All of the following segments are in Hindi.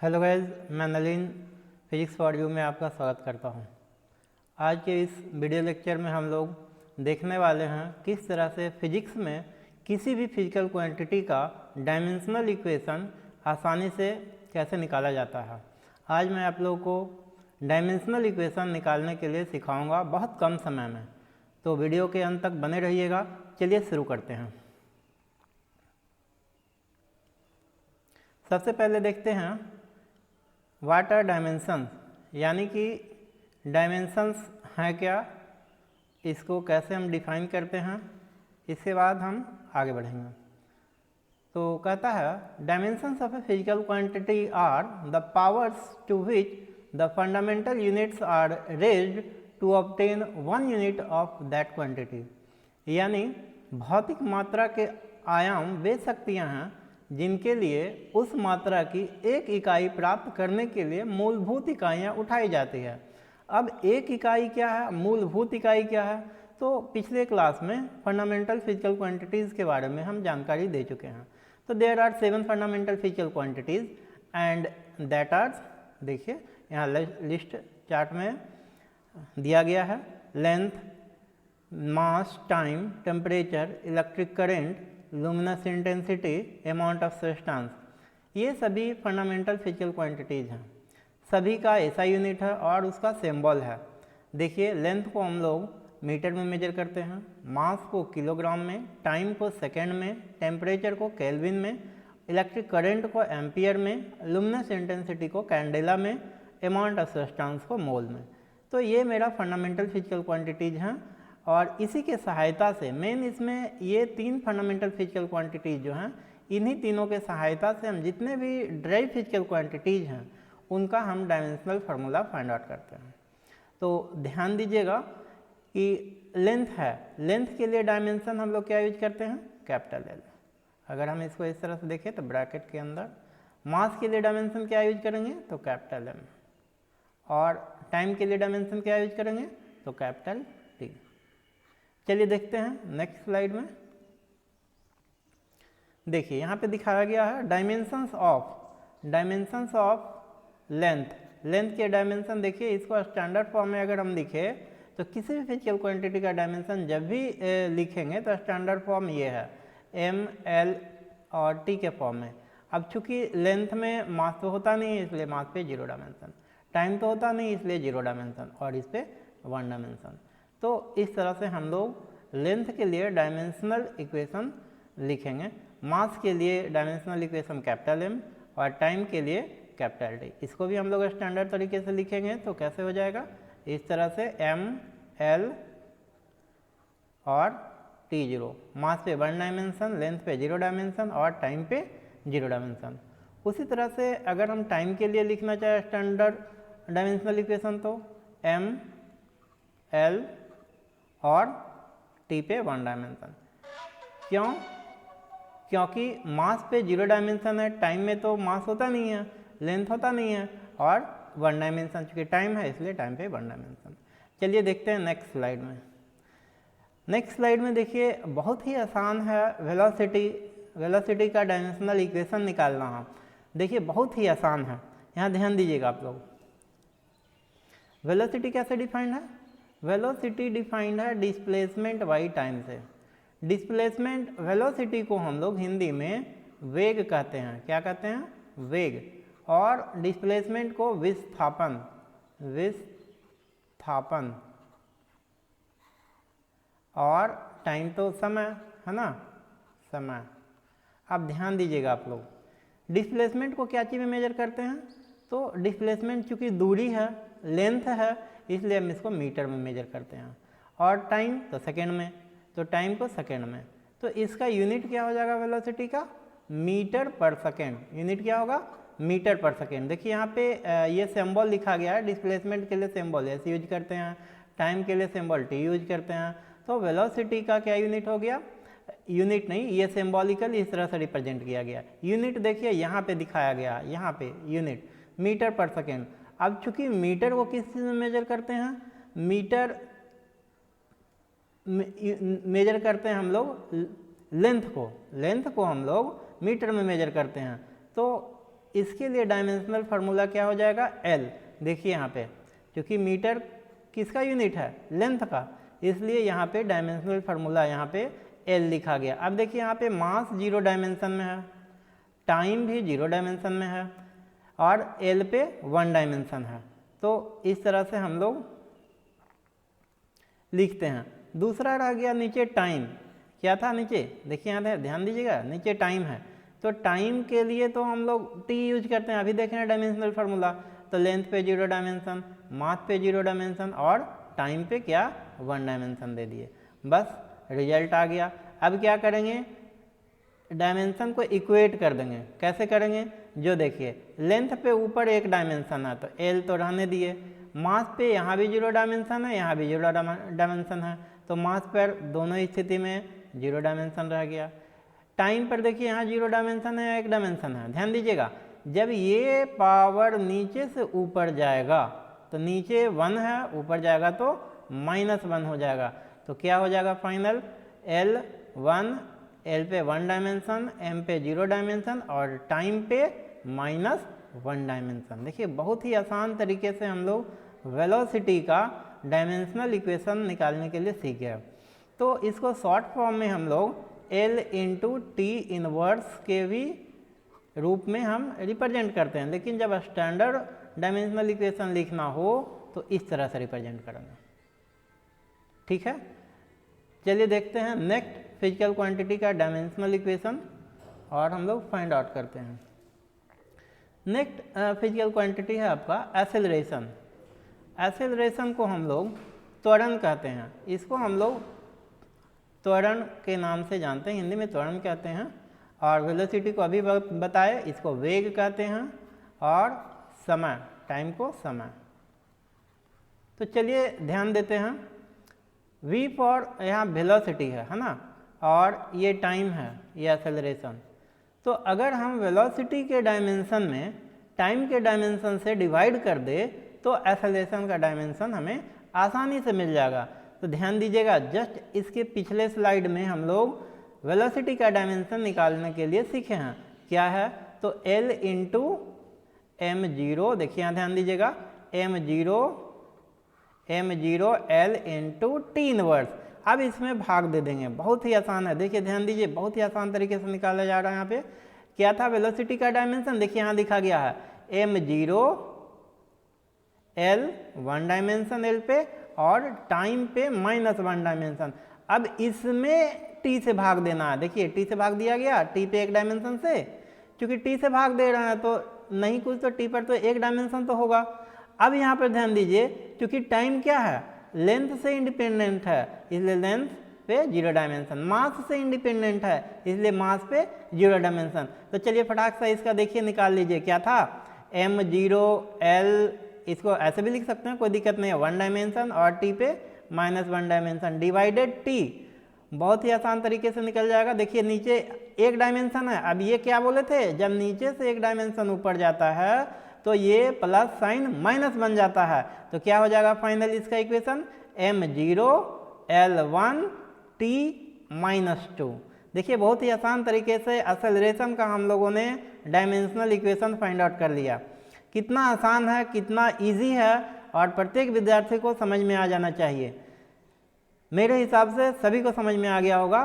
हेलो गाइस, मैं नलिन फिजिक्स फॉर यू में आपका स्वागत करता हूं। आज के इस वीडियो लेक्चर में हम लोग देखने वाले हैं किस तरह से फिजिक्स में किसी भी फिजिकल क्वांटिटी का डायमेंशनल इक्वेशन आसानी से कैसे निकाला जाता है। आज मैं आप लोगों को डायमेंशनल इक्वेशन निकालने के लिए सिखाऊंगा बहुत कम समय में, तो वीडियो के अंत तक बने रहिएगा। चलिए शुरू करते हैं। सबसे पहले देखते हैं व्हाट आर डायमेंशंस, यानी कि डायमेंशंस हैं क्या, इसको कैसे हम डिफाइन करते हैं, इसके बाद हम आगे बढ़ेंगे। तो कहता है dimensions of a physical quantity are the powers to which the fundamental units are raised to obtain one unit of that quantity, यानी भौतिक मात्रा के आयाम वे शक्तियाँ हैं जिनके लिए उस मात्रा की एक इकाई प्राप्त करने के लिए मूलभूत इकाइयाँ उठाई जाती है। अब एक इकाई क्या है, मूलभूत इकाई क्या है, तो पिछले क्लास में फंडामेंटल फिजिकल क्वांटिटीज़ के बारे में हम जानकारी दे चुके हैं। तो there are 7 fundamental physical quantities and that are, देखिए यहाँ लिस्ट चार्ट में दिया गया है। Length, mass, time, temperature, electric current, luminous intensity, amount of substance, ये सभी फंडामेंटल फिजिकल क्वांटिटीज़ हैं। सभी का ऐसा यूनिट है और उसका सिंबल है। देखिए लेंथ को हम लोग मीटर में मेजर करते हैं, मास को किलोग्राम में, टाइम को सेकेंड में, टेम्परेचर को केल्विन में, इलेक्ट्रिक करंट को एम्पियर में, लुमिनस इंटेंसिटी को कैंडेला में, अमाउंट ऑफ सब्सटेंस को मोल में। तो ये मेरा फंडामेंटल फिजिकल क्वांटिटीज़ हैं और इसी के सहायता से मेन इसमें ये 3 फंडामेंटल फिजिकल क्वांटिटीज़ जो हैं, इन्हीं तीनों के सहायता से हम जितने भी ड्राइव फिजिकल क्वांटिटीज़ हैं उनका हम डायमेंशनल फार्मूला फाइंड आउट करते हैं। तो ध्यान दीजिएगा कि लेंथ है, लेंथ के लिए डायमेंशन हम लोग क्या यूज करते हैं, कैपिटल एल। अगर हम इसको इस तरह से देखें तो ब्रैकेट के अंदर मास के लिए डायमेंशन क्या यूज करेंगे, तो कैपिटल एम, और टाइम के लिए डायमेंशन क्या यूज करेंगे, तो कैपिटल टी। चलिए देखते हैं नेक्स्ट स्लाइड में। देखिए यहाँ पे दिखाया गया है डायमेंशंस ऑफ लेंथ। लेंथ के डायमेंशन देखिए, इसको स्टैंडर्ड फॉर्म में अगर हम लिखे तो किसी भी फिजिकल क्वांटिटी का डायमेंशन जब भी लिखेंगे तो स्टैंडर्ड फॉर्म ये है, एम, एल और टी के फॉर्म में। अब चूंकि लेंथ में मास तो होता नहीं है इसलिए मास पे 0 डायमेंशन, टाइम तो होता नहीं इसलिए 0 डायमेंशन और इस पे 1 डायमेंशन। तो इस तरह से हम लोग लेंथ के लिए डायमेंशनल इक्वेशन लिखेंगे, मास के लिए डायमेंशनल इक्वेशन कैपिटल एम और टाइम के लिए कैपिटल टी। इसको भी हम लोग स्टैंडर्ड तरीके से लिखेंगे तो कैसे हो जाएगा, इस तरह से एम, एल और टी 0, मास पे 1 डायमेंशन, लेंथ पे 0 डायमेंशन और टाइम पे 0 डायमेंशन। उसी तरह से अगर हम टाइम के लिए लिखना चाहे स्टैंडर्ड डायमेंशनल इक्वेशन तो एम, एल और टी पे 1 डायमेंशन। क्यों? क्योंकि मास पे 0 डायमेंशन है, टाइम में तो मास होता नहीं है, लेंथ होता नहीं है और 1 डायमेंशन चूँकि टाइम है इसलिए टाइम पे 1 डायमेंशन। चलिए देखते हैं नेक्स्ट स्लाइड में। नेक्स्ट स्लाइड में देखिए बहुत ही आसान है वेलोसिटी का डायमेंशनल इक्वेशन निकालना है। देखिए बहुत ही आसान है, यहाँ ध्यान दीजिएगा आप लोग। वेलोसिटी कैसे डिफाइंड है, वेलोसिटी डिफाइंड है डिस्प्लेसमेंट बाई टाइम से। डिस्प्लेसमेंट, वेलोसिटी को हम लोग हिंदी में वेग कहते हैं। क्या कहते हैं, वेग। और डिस्प्लेसमेंट को विस्थापन और टाइम तो समय है ना, समय। अब ध्यान दीजिएगा आप लोग, डिस्प्लेसमेंट को क्या चीज़ में मेजर करते हैं, तो डिस्प्लेसमेंट चूँकि दूरी है, लेंथ है, इसलिए हम इसको मीटर में मेजर करते हैं, और टाइम तो सेकेंड में, तो टाइम को सेकेंड में। तो इसका यूनिट क्या हो जाएगा वेलोसिटी का, मीटर पर सेकेंड। यूनिट क्या होगा, मीटर पर सेकेंड। देखिए यहाँ पे ये सिंबल लिखा गया है, डिस्प्लेसमेंट के लिए सिंबल एस यूज करते हैं, टाइम के लिए सिंबल टी यूज करते हैं। तो वेलोसिटी का क्या यूनिट हो गया, यूनिट नहीं, ये सिंबॉलिकल इस तरह से रिप्रेजेंट किया गया। यूनिट देखिए यहाँ पे दिखाया गया, यहाँ पे यूनिट मीटर पर सेकेंड। अब चूंकि मीटर को किस चीज़ में मेजर करते हैं, मीटर मेजर करते हैं हम लोग लेंथ को हम लोग मीटर में मेजर करते हैं। तो इसके लिए डायमेंशनल फार्मूला क्या हो जाएगा, एल। देखिए यहाँ पे क्योंकि मीटर किसका यूनिट है, लेंथ का, इसलिए यहाँ पे डायमेंशनल फार्मूला यहाँ पे एल लिखा गया। अब देखिए यहाँ पे मास 0 डायमेंशन में है, टाइम भी 0 डायमेंशन में है और एल पे 1 डायमेंशन है। तो इस तरह से हम लोग लिखते हैं। दूसरा रह गया नीचे टाइम, क्या था नीचे, देखिए यहाँ ध्यान दीजिएगा, नीचे टाइम है। तो टाइम के लिए तो हम लोग टी यूज करते हैं, अभी देख रहे हैं डायमेंशनल फार्मूला। तो लेंथ पे 0 डायमेंशन, मास पे 0 डायमेंशन और टाइम पे क्या 1 डायमेंशन दे दिए, बस रिजल्ट आ गया। अब क्या करेंगे, डायमेंशन को इक्वेट कर देंगे। कैसे करेंगे, जो देखिए लेंथ पे ऊपर 1 डायमेंशन है तो एल तो रहने दिए, मास पे यहाँ भी 0 डायमेंशन है, यहाँ भी 0 डायमेंशन है, तो मास पर दोनों स्थिति में 0 डायमेंशन रह गया। टाइम पर देखिए यहाँ 0 डायमेंशन है, 1 डायमेंशन है। ध्यान दीजिएगा, जब ये पावर नीचे से ऊपर जाएगा तो नीचे 1 है, ऊपर जाएगा तो -1 हो जाएगा। तो क्या हो जाएगा फाइनल, L1, L पे 1 डायमेंशन, M पे 0 डायमेंशन और टाइम पे -1 डायमेंशन। देखिए बहुत ही आसान तरीके से हम लोग वेलोसिटी का डायमेंशनल इक्वेशन निकालने के लिए सीख गए। तो इसको शॉर्ट फॉर्म में हम लोग L इंटू टी इनवर्स के भी रूप में हम रिप्रेजेंट करते हैं, लेकिन जब स्टैंडर्ड डायमेंशनल इक्वेशन लिखना हो तो इस तरह से रिप्रेजेंट करेंगे। ठीक है, चलिए देखते हैं नेक्स्ट फिजिकल क्वांटिटी का डायमेंशनल इक्वेशन और हम लोग फाइंड आउट करते हैं। नेक्स्ट फिजिकल क्वांटिटी है आपका एक्सेलरेशन। एक्सेलरेशन को हम लोग त्वरण कहते हैं, इसको हम लोग त्वरण के नाम से जानते हैं, हिंदी में त्वरण कहते हैं। और वेलोसिटी को अभी बताए, इसको वेग कहते हैं और समय, टाइम को समय। तो चलिए ध्यान देते हैं, v फॉर यहाँ वेलोसिटी है ना, और ये टाइम है, ये एक्सेलरेशन। तो अगर हम वेलोसिटी के डायमेंशन में टाइम के डायमेंशन से डिवाइड कर दे तो एक्सेलरेशन का डायमेंशन हमें आसानी से मिल जाएगा। तो ध्यान दीजिएगा, जस्ट इसके पिछले स्लाइड में हम लोग वेलोसिटी का डायमेंशन निकालने के लिए सीखे हैं, क्या है, तो L इंटू m0, देखिए यहाँ ध्यान दीजिएगा, m0 L into T inverse. अब इसमें भाग दे देंगे, बहुत ही आसान है। देखिए ध्यान दीजिए, बहुत ही आसान तरीके से निकाला जा रहा है। यहाँ पे क्या था, वेलोसिटी का डायमेंशन, देखिए यहाँ लिखा गया है m0 L 1 डायमेंशन L पे और टाइम पे -1 डायमेंशन। अब इसमें टी से भाग देना है, देखिए टी से भाग दिया गया, टी पे 1 डायमेंशन से, क्योंकि टी से भाग दे रहा है तो नहीं कुछ तो टी पर तो 1 डायमेंशन तो होगा। अब यहाँ पर ध्यान दीजिए, क्योंकि टाइम क्या है, लेंथ से इंडिपेंडेंट है, इसलिए लेंथ पे 0 डायमेंशन, मास से इंडिपेंडेंट है, इसलिए मास पे 0 डायमेंशन। तो चलिए फटाक से इसका देखिए निकाल लीजिए, क्या था, m0 L, इसको ऐसे भी लिख सकते हैं, कोई दिक्कत नहीं है, 1 डायमेंशन और टी पे -1 डायमेंशन डिवाइडेड टी, बहुत ही आसान तरीके से निकल जाएगा। देखिए नीचे 1 डायमेंशन है, अब ये क्या बोले थे, जब नीचे से 1 डायमेंशन ऊपर जाता है तो ये प्लस साइन माइनस बन जाता है। तो क्या हो जाएगा फाइनल इसका इक्वेशन, m0 L1 t -2। देखिए बहुत ही आसान तरीके से एक्सेलरेशन का हम लोगों ने डायमेंशनल इक्वेशन फाइंड आउट कर लिया। कितना आसान है, कितना इजी है, और प्रत्येक विद्यार्थी को समझ में आ जाना चाहिए। मेरे हिसाब से सभी को समझ में आ गया होगा।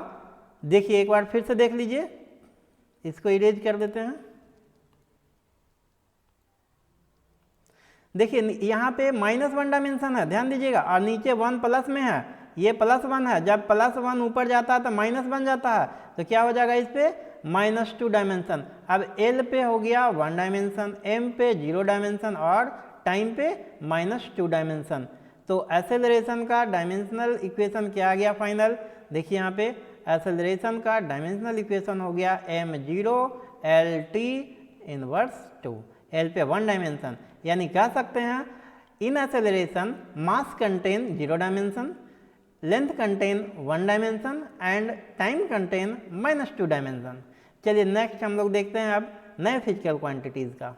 देखिए एक बार फिर से देख लीजिए, इसको इरेज कर देते हैं। देखिए यहाँ पे -1 डायमेंशन है, ध्यान दीजिएगा, और नीचे 1 प्लस में है, ये +1 है, जब +1 ऊपर जाता है तो माइनस बन जाता है, तो क्या हो जाएगा इस पे -2 डायमेंशन। अब L पे हो गया 1 डायमेंशन, M पे 0 डायमेंशन और टाइम पे -2 डायमेंशन। तो एक्सेलरेशन का डायमेंशनल इक्वेशन क्या आ गया फाइनल, देखिए यहाँ पे एक्सेलरेशन का डायमेंशनल इक्वेशन हो गया m0 Lt इनवर्स 2, L पे 1 डायमेंशन। यानी कह सकते हैं इन acceleration mass contain 0 dimension, length contain 1 dimension and time contain -2 dimension. चलिए नेक्स्ट हम लोग देखते हैं अब नए फिजिकल क्वांटिटीज़ का।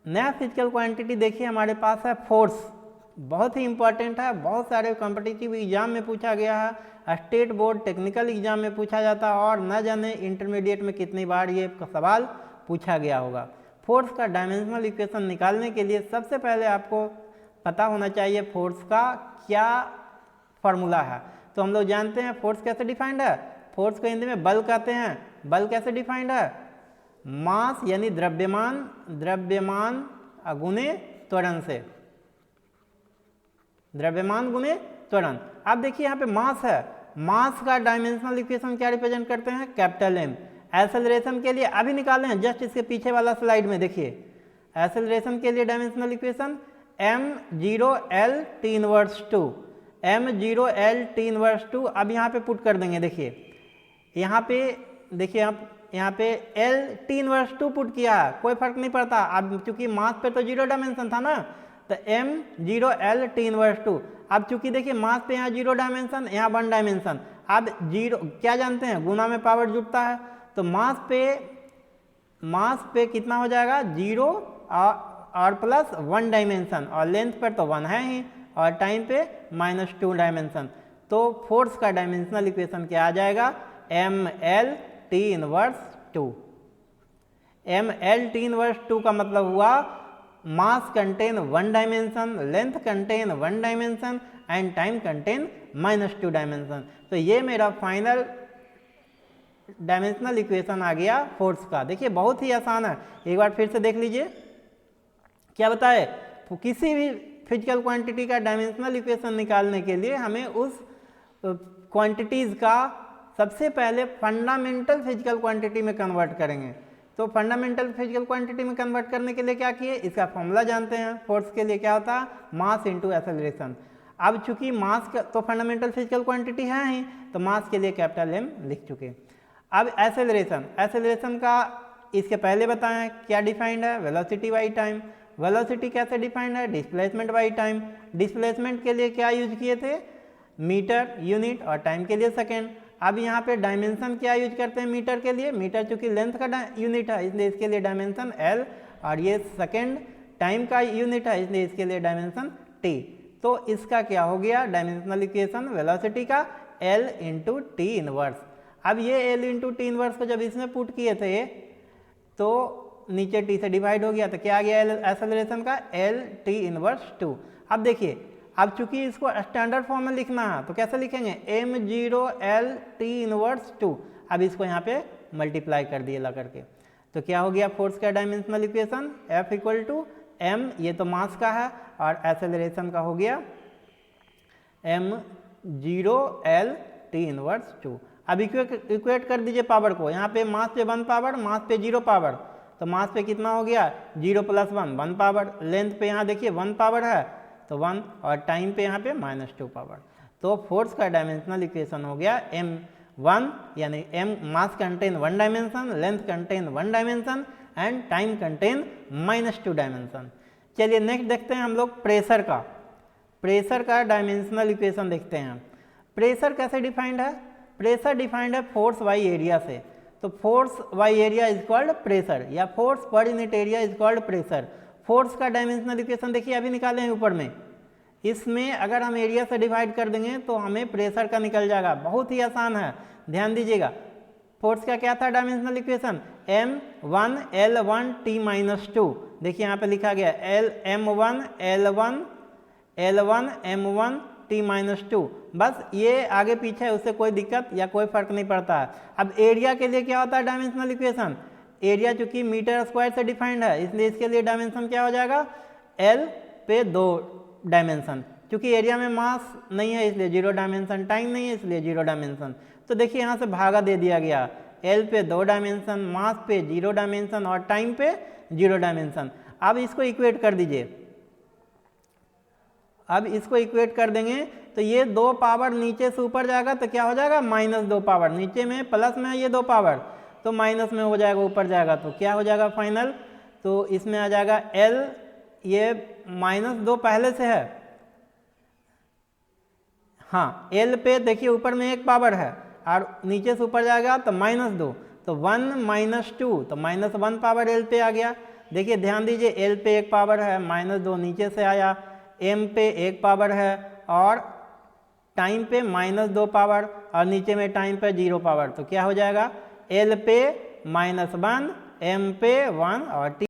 नया फिजिकल क्वांटिटी देखिए हमारे पास है फोर्स, बहुत ही इंपॉर्टेंट है, बहुत सारे कॉम्पिटिटिव एग्जाम में पूछा गया है, स्टेट बोर्ड टेक्निकल एग्जाम में पूछा जाता है, और न जाने इंटरमीडिएट में कितनी बार ये सवाल पूछा गया होगा। फोर्स का डायमेंशनल इक्वेशन निकालने के लिए सबसे पहले आपको पता होना चाहिए फोर्स का क्या फॉर्मूला है। तो हम लोग जानते हैं फोर्स कैसे डिफाइंड है। फोर्स को हिंदी में बल कहते हैं। बल कैसे डिफाइंड है? मास यानी द्रव्यमान गुने त्वरण से, द्रव्यमान गुने त्वरण। अब देखिए यहाँ पे मास है, मास का डायमेंशनल इक्वेशन क्या रिप्रेजेंट करते हैं? Capital M. एक्सेलरेशन के लिए अभी निकाले हैं, जस्ट इसके पीछे वाला स्लाइड में देखिए। एक्सेलरेशन के लिए dimensional equation m0l t inverse 2, m0l t inverse 2। अब यहाँ पे पुट कर देंगे। देखिए यहाँ पे, देखिए आप यहाँ पे l t इनवर्स 2 पुट किया है, कोई फर्क नहीं पड़ता। अब चूंकि मास पे तो 0 डायमेंशन था ना, तो m0l t इनवर्स 2। अब चूंकि देखिए मास पे यहाँ 0 डायमेंशन, यहाँ 1 डायमेंशन। अब 0 क्या जानते हैं, गुना में पावर जुड़ता है, तो मास पे कितना हो जाएगा? 0 और प्लस 1 डायमेंशन, और लेंथ पर तो 1 है ही, और टाइम पे -2 डायमेंशन। तो फोर्स का डायमेंशनल इक्वेशन क्या आ जाएगा? ml t inverse 2। ml t inverse 2 का मतलब हुआ mass contain 1 dimension, length contain 1 dimension and time contain -2 dimension. तो ये मेरा फाइनल डायमेंशनल इक्वेशन आ गया फोर्स का। देखिए बहुत ही आसान है, एक बार फिर से देख लीजिए। क्या बताए? किसी भी फिजिकल क्वांटिटी का डायमेंशनल इक्वेशन निकालने के लिए हमें उस क्वांटिटीज़ का सबसे पहले फंडामेंटल फिजिकल क्वांटिटी में कन्वर्ट करेंगे। तो फंडामेंटल फिजिकल क्वांटिटी में कन्वर्ट करने के लिए क्या किए? इसका फॉर्मूला जानते हैं। फोर्स के लिए क्या होता है? Mass into acceleration. अब चूंकि मास का तो फंडामेंटल फिजिकल क्वांटिटी है ही, तो मास के लिए कैपिटल एम लिख चुके। अब एक्सेलरेशन का इसके पहले बताएं क्या डिफाइंड है? Velocity by time. वेलोसिटी कैसे डिफाइंड है? Displacement by time. डिस्प्लेसमेंट के लिए क्या यूज किए थे? मीटर यूनिट, और टाइम के लिए सेकेंड। अब यहाँ पे डायमेंशन क्या यूज करते हैं मीटर के लिए? मीटर चूंकि लेंथ का यूनिट है, इसलिए इसके लिए डायमेंशन एल, और ये सेकेंड टाइम का यूनिट है, इसलिए इसके लिए डायमेंशन टी। तो इसका क्या हो गया डायमेंशनल इक्वेशन? वेलोसिटी का एल इंटू टी इनवर्स। अब ये एल इंटू टी इनवर्स को जब इसमें पुट किए थे तो नीचे टी से डिवाइड हो गया, तो क्या आ गया एक्सेलरेशन का? L T inverse 2। अब देखिए, अब चूंकि इसको स्टैंडर्ड फॉर्म में लिखना है तो कैसे लिखेंगे? m0l t inverse 2। अब इसको यहाँ पे मल्टीप्लाई कर दिए ला करके, तो क्या हो गया फोर्स का dimensional equation? F equal to m, ये तो मास का है, और एक्सेलरेशन का हो गया m0l t इनवर्स 2। अब इक्वेट कर दीजिए पावर को। यहाँ पे मास पे 1 पावर, मास पे 0 पावर, तो मास पे कितना हो गया? 0 + 1 1 पावर। लेंथ पे यहाँ देखिए 1 पावर है तो 1, और टाइम पे यहाँ पे -2 पावर। तो फोर्स का डायमेंशनल इक्वेशन हो गया m1 यानी m mass contain 1 dimension, length contain 1 dimension and time contain -2 dimension. चलिए नेक्स्ट देखते हैं हम लोग प्रेशर का। प्रेशर का डायमेंशनल इक्वेशन देखते हैं। प्रेशर कैसे डिफाइंड है? प्रेशर डिफाइंड है फोर्स बाई एरिया से। तो force by area is called pressure, या force per unit area is called pressure. Force का डायमेंशनल इक्वेशन देखिए अभी निकाले हैं ऊपर में। इसमें अगर हम एरिया से डिवाइड कर देंगे तो हमें प्रेशर का निकल जाएगा। बहुत ही आसान है, ध्यान दीजिएगा। फोर्स का क्या था डायमेंशनल इक्वेशन? m1l1t-2। देखिए यहाँ पे लिखा गया m1l1m1t-2। बस ये आगे पीछे है, उससे कोई दिक्कत या कोई फर्क नहीं पड़ता है। अब एरिया के लिए क्या होता है डायमेंशनल इक्वेशन? एरिया चूंकि मीटर स्क्वायर से डिफाइंड है, इसलिए इसके लिए डायमेंशन क्या हो जाएगा? एल पे 2 डायमेंशन। क्योंकि एरिया में मास नहीं है इसलिए 0 डायमेंशन, टाइम नहीं है इसलिए 0 डायमेंशन। तो देखिए यहाँ से भागा दे दिया गया, एल पे 2 डायमेंशन, मास पे 0 डायमेंशन और टाइम पे 0 डायमेंशन। अब इसको इक्वेट कर दीजिए। अब इसको इक्वेट कर देंगे तो ये 2 पावर नीचे से ऊपर जाएगा तो क्या हो जाएगा? -2 पावर। नीचे में प्लस में ये 2 पावर तो माइनस में हो जाएगा, ऊपर जाएगा तो क्या हो जाएगा फाइनल? तो इसमें आ जाएगा L, ये -2 पहले से है, हाँ L पे देखिए ऊपर में 1 पावर है और नीचे से ऊपर जाएगा तो -2, तो 1 - 2 तो -1 पावर L पे आ गया। देखिए ध्यान दीजिए L पे 1 पावर है, -2 नीचे से आया, M पे 1 पावर है और टाइम पे -2 पावर और नीचे में टाइम पे 0 पावर, तो क्या हो जाएगा? L पे -1 एम पे 1 और टी